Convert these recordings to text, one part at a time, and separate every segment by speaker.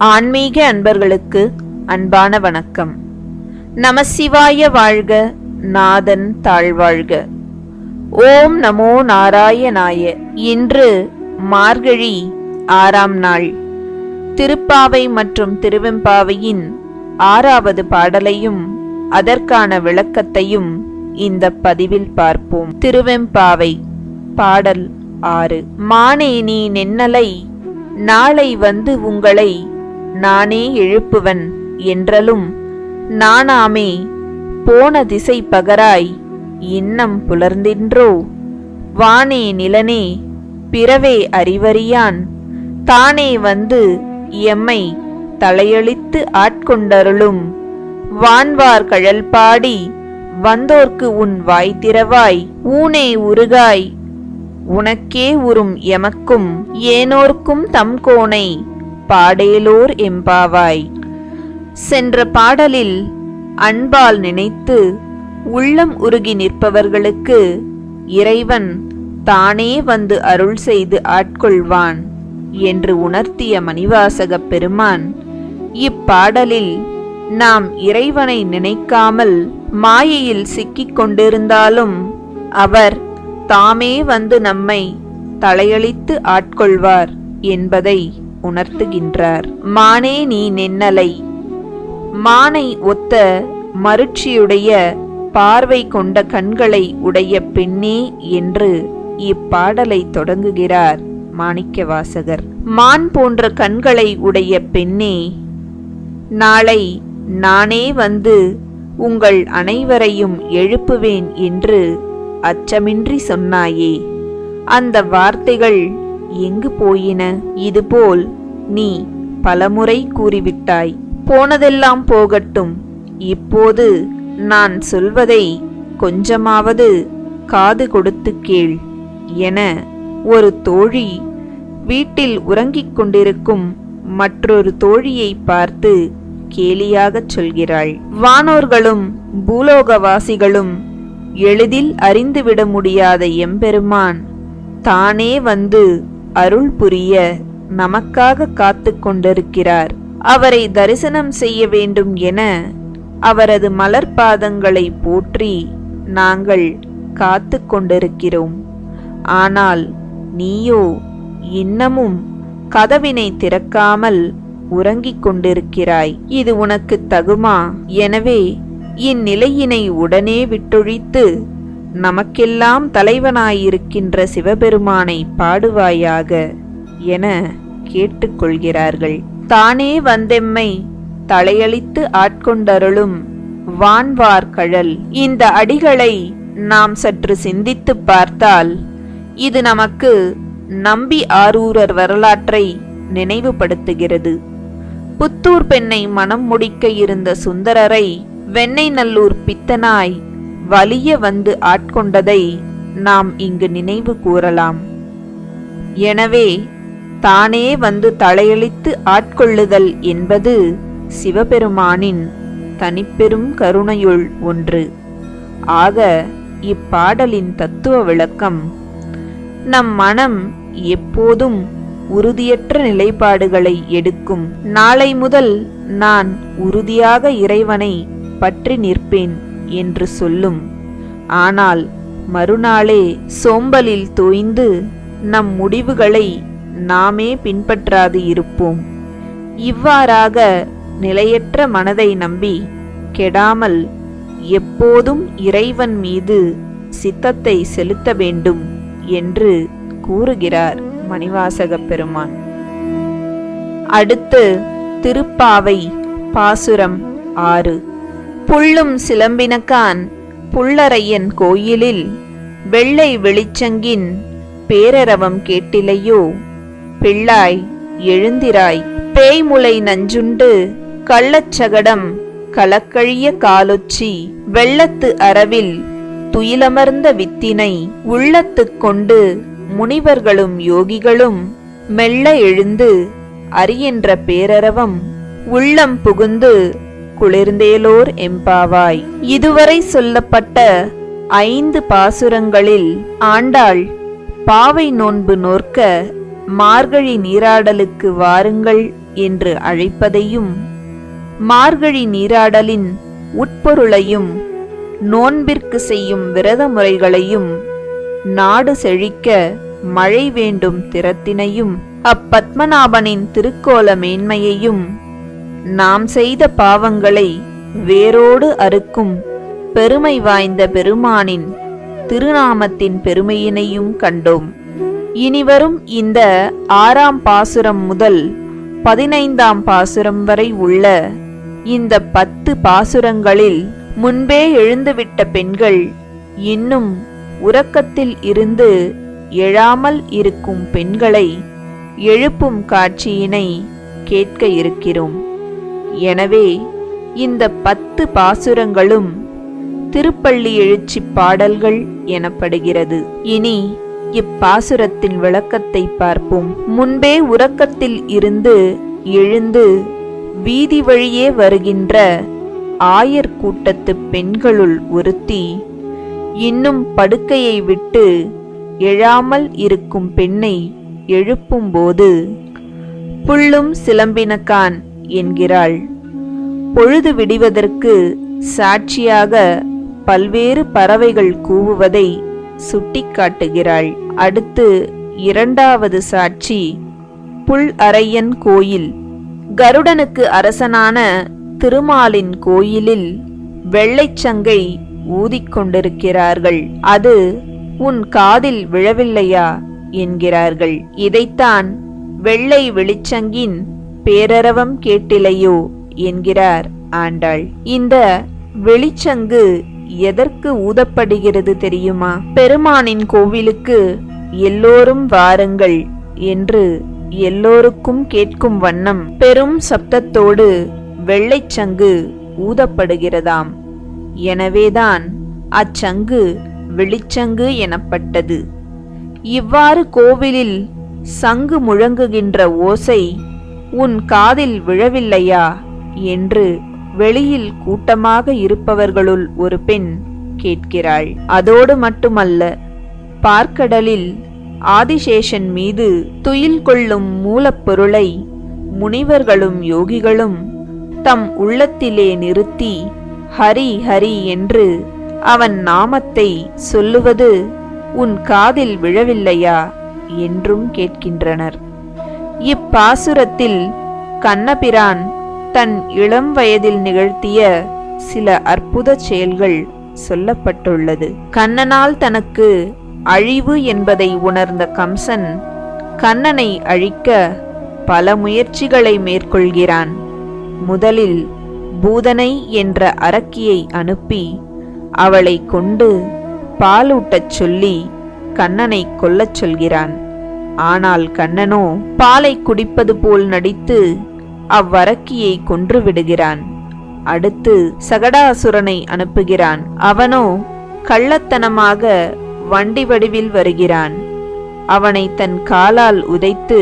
Speaker 1: ஆன்மீக அன்பர்களுக்கு அன்பான வணக்கம். நமசிவாய வாழ்க, நாதன் தாழ்வாழ்க. ஓம் நமோ நாராயணாய. இன்று மார்கழி 6ஆம் நாள். திருப்பாவை மற்றும் திருவெம்பாவையின் 6வது பாடலையும் அதற்கான விளக்கத்தையும் இந்த பதிவில் பார்ப்போம். திருவெம்பாவை பாடல் 6. மானே நீ நென்னலை, நாளை வந்து உங்களை நானே எழுப்புவன் என்றலும் நானாமே போன திசை பகராய் இன்னம் புலர்ந்தின்றோ. வானே நிலனே பிறவே அறிவறியான், தானே வந்து எம்மை தலையளித்து ஆட்கொண்டருளும். வான்வார் கழல் பாடி வந்தோர்க்கு உன் வாய் திறவாய், ஊனே உருகாய் உனக்கே உறும் எமக்கும் ஏனோர்க்கும் தம் கோனை பாடேலோர் எம்பாவாய். சென்ற பாடலில் அன்பால் நினைத்து உள்ளம் உருகி நிற்பவர்களுக்கு இறைவன் தானே வந்து அருள் செய்து ஆட்கொள்வான் என்று உணர்த்திய மணிவாசகப் பெருமான் இப்பாடலில் நாம் இறைவனை நினைக்காமல் மாயையில் சிக்கிக் கொண்டிருந்தாலும் அவர் தாமே வந்து நம்மை தலையளித்து ஆட்கொள்வார் என்பதை உணர்த்துகின்றார். மானே நீ நென்னலை, மானை ஒத்த மருட்சியுடைய பார்வை கொண்ட கண்களை உடைய பெண்ணே என்று இப்பாடலை தொடங்குகிறார் மாணிக்கவாசகர். மான் போன்ற கண்களை உடைய பெண்ணே, நாளை நானே வந்து உங்கள் அனைவரையும் எழுப்புவேன் என்று அச்சமின்றி சொன்னாயே, அந்த வார்த்தைகள் எங்கு போயின? இதுபோல் நீ பலமுறை கூறிவிட்டாய். போனதெல்லாம் போகட்டும், இப்போது நான் சொல்வதை கொஞ்சமாவது காது கொடுத்து கேள் என ஒரு தோழி வீட்டில் உறங்கிக் கொண்டிருக்கும் மற்றொரு தோழியை பார்த்து கேலியாகச் சொல்கிறாள். வானோர்களும் பூலோகவாசிகளும் எளிதில் அறிந்துவிட முடியாத எம்பெருமான் தானே வந்து அருள் புரிய நமக்காக காத்து கொண்டிருக்கிறார். அவரை தரிசனம் செய்ய வேண்டும் என அவரது மலர் பாதங்களை போற்றி நாங்கள் காத்து கொண்டிருக்கிறோம். ஆனால் நீயோ இன்னமும் கதவினை திறக்காமல் உறங்கிக் கொண்டிருக்கிறாய். இது உனக்கு தகுமா? எனவே இந்நிலையினை உடனே விட்டொழித்து நமக்கெல்லாம் தலைவனாயிருக்கின்ற சிவபெருமானை பாடுவாயாக என கேட்டுக்கொள்கிறார்கள். தானே வந்தெம்மை தலையளித்து ஆட்கொண்டருளும் வான்வார் கழல். இந்த அடிகளை நாம் சற்று சிந்தித்து பார்த்தால் இது நமக்கு நம்பி ஆரூரர் வரலாற்றை நினைவுபடுத்துகிறது. புத்தூர் பெண்ணை மனம் முடிக்க இருந்த சுந்தரரை வெண்ணெய் நல்லூர் பித்தனாய் வலிய வந்து ஆட்கொண்டதை நாம் இங்கு நினைவு கூறலாம். எனவே தானே வந்து தலையளித்து ஆட்கொள்ளுதல் என்பது சிவபெருமானின் தனிப்பெரும் கருணையுள் ஒன்று. ஆக இப்பாடலின் தத்துவ விளக்கம், நம் மனம் எப்போதும் உறுதியற்ற நிலைப்பாடுகளை எடுக்கும். நாளை முதல் நான் உறுதியாக இறைவனை பற்றி நிற்பேன் என்று சொல்லும். ஆனால் மறுநாளே சோம்பலில் தோய்ந்து நம் முடிவுகளை நாமே பின்பற்றாது இருப்போம். இவ்வாறாக நிலையற்ற மனதை நம்பி கெடாமல் எப்போதும் இறைவன் மீது சித்தத்தை செலுத்த வேண்டும் என்று கூறுகிறார் மணிவாசகப் பெருமான். அடுத்து திருப்பாவை பாசுரம் 6. புள்ளும் சிலம்பினக்கான் புள்ளரையன் கோயிலில் வெள்ளை வெளிச்சங்கின் பேரரவம் கேட்டிலையோ. பிள்ளாய் எழுந்திராய், பேய்முலை நஞ்சுண்டு கள்ளச்சகடம் கலக்கழிய காலொச்சி வெள்ளத்து அரவில் துயிலமர்ந்த வித்தினை உள்ளத்துக் கொண்டு முனிவர்களும் யோகிகளும் மெல்ல எழுந்து அறியென்ற பேரரவம் உள்ளம் புகுந்து குளிர்ந்தேலோர் எம்பாவாய். இதுவரை சொல்லப்பட்ட 5 பாசுரங்களில் ஆண்டாள் பாவை நோன்பு நோற்க மார்கழி நீராடலுக்கு வாருங்கள் என்று அழைப்பதையும், மார்கழி நீராடலின் உட்பொருளையும், நோன்பிற்கு செய்யும் விரத முறைகளையும், நாடு செழிக்க மழை வேண்டும் திறத்தினையும், அப்பத்மநாபனின் திருக்கோல மேன்மையையும், நாம் செய்த பாவங்களை வேரோடு அறுக்கும் பெருமை வாய்ந்த பெருமானின் திருநாமத்தின் பெருமையினையும் கண்டோம். இனிவரும் இந்த 6ஆம் பாசுரம் முதல் 15ஆம் பாசுரம் வரை உள்ள இந்த 10 பாசுரங்களில் முன்பே எழுந்துவிட்ட பெண்கள் இன்னும் உறக்கத்தில் இருந்து எழாமல் இருக்கும் பெண்களை எழுப்பும் காட்சியினை கேட்க இருக்கிறோம். எனவே இந்த 10 பாசுரங்களும் திருப்பள்ளி எழுச்சி பாடல்கள் எனப்படுகிறது. இனி இப்பாசுரத்தின் விளக்கத்தை பார்ப்போம். முன்பே உறக்கத்தில் இருந்து எழுந்து வீதி வழியே வருகின்ற ஆயர் கூட்டத்து பெண்களுள் ஒருத்தி இன்னும் படுக்கையை விட்டு எழாமல் இருக்கும் பெண்ணை எழுப்பும்போது புள்ளும் சிலம்பினகான் என்கிறாள். பொழுது விடிவதற்கு சாட்சியாக பல்வேறு பறவைகள் கூவுவதை சுட்டிக்காட்டுகிறாள். அடுத்து 2வது சாட்சி புல் அரையன் கோயில். கருடனுக்கு அரசனான திருமாலின் கோயிலில் வெள்ளைச்சங்கை ஊதிக்கொண்டிருக்கிறார்கள். அது உன் காதில் விழவில்லையா என்கிறார்கள். இதைத்தான் வெள்ளை வெளிச்சங்கின் பேரரவம் கேட்டிலையோ என்கிறார் ஆண்டாள். இந்த வெளிச்சங்கு எதற்கு ஊதப்படுகிறது தெரியுமா? பெருமானின் கோவிலுக்கு எல்லோரும் வாருங்கள் என்று எல்லோருக்கும் கேட்கும் வண்ணம் பெரும் சப்தத்தோடு வெள்ளைச்சங்கு ஊதப்படுகிறதாம். எனவேதான் அச்சங்கு வெளிச்சங்கு எனப்பட்டது. இவ்வாறு கோவிலில் சங்கு முழங்குகின்ற ஓசை உன் காதில் விழவில்லையா என்று வெளியில் கூட்டமாக இருப்பவர்களுள் ஒரு பெண் கேட்கிறாள். அதோடு மட்டுமல்ல, பார்க்கடலில் ஆதிசேஷன் மீது துயில் கொள்ளும் மூலப்பொருளை முனிவர்களும் யோகிகளும் தம் உள்ளத்திலே நிறுத்தி ஹரி ஹரி என்று அவன் நாமத்தை சொல்லுவது உன் காதில் விழவில்லையா என்றும் கேட்கின்றனர். இப்பாசுரத்தில் கண்ணபிரான் தன் இளம் வயதில் நிகழ்த்திய சில அற்புத செயல்கள் சொல்லப்பட்டுள்ளது. கண்ணனால் தனக்கு அழிவு என்பதை உணர்ந்த கம்சன் கண்ணனை அழிக்க பல முயற்சிகளை மேற்கொள்கிறான். முதலில் பூதனை என்ற அரக்கியை அனுப்பி அவளை கொண்டு பாலூட்டச் சொல்லி கண்ணனை கொல்லச் சொல்கிறான். ஆனால் கண்ணனோ பாலை குடிப்பது போல் நடித்து அவ்வரக்கியை கொன்று விடுகிறான். அடுத்து சகடாசுரனை அனுப்புகிறான். அவனோ கள்ளத்தனமாக வண்டி வடிவில் வருகிறான். அவனை தன் காலால் உதைத்து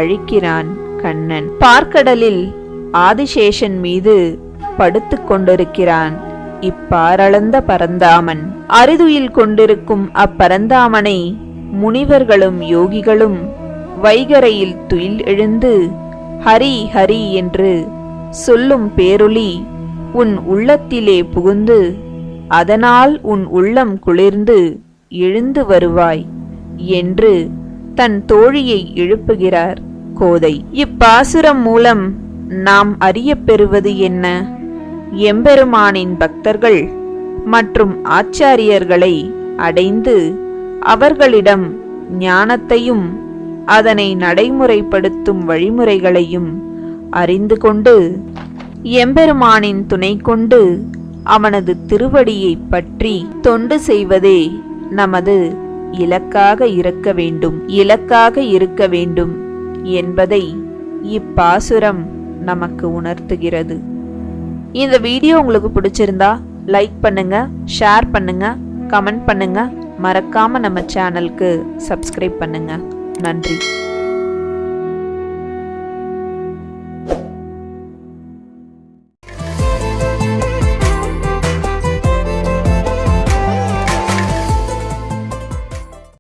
Speaker 1: அழிக்கிறான் கண்ணன். பார்க்கடலில் ஆதிசேஷன் மீது படுத்து கொண்டிருக்கிறான் இப்பாரளந்த பரந்தாமன். அரிதுயில் கொண்டிருக்கும் அப்பரந்தாமனை முனிவர்களும் யோகிகளும் வைகரையில் துயில் எழுந்து ஹரி ஹரி என்று சொல்லும் பேரொளி உன் உள்ளத்திலே புகுந்து அதனால் உன் உள்ளம் குளிர்ந்து எழுந்து வருவாய் என்று தன் தோழியை எழுப்புகிறார் கோதை. இப்பாசுரம் மூலம் நாம் அறியப் பெறுவது என்ன? எம்பெருமானின் பக்தர்கள் மற்றும் ஆச்சாரியர்களை அடைந்து அவர்களிடம் ஞானத்தையும் அதனை நடைமுறைப்படுத்தும் வழிமுறைகளையும் அறிந்து கொண்டு எம்பெருமானின் துணை கொண்டு அவனது திருவடியை பற்றி தொண்டு செய்வதே நமது இலக்காக இருக்க வேண்டும் என்பதை இப்பாசுரம் நமக்கு உணர்த்துகிறது. இந்த வீடியோ உங்களுக்கு பிடிச்சிருந்தா லைக் பண்ணுங்க, ஷேர் பண்ணுங்க, கமெண்ட் பண்ணுங்க, மறக்காம நம்ம சேனலுக்கு சப்ஸ்கிரைப் பண்ணுங்க. நன்றி.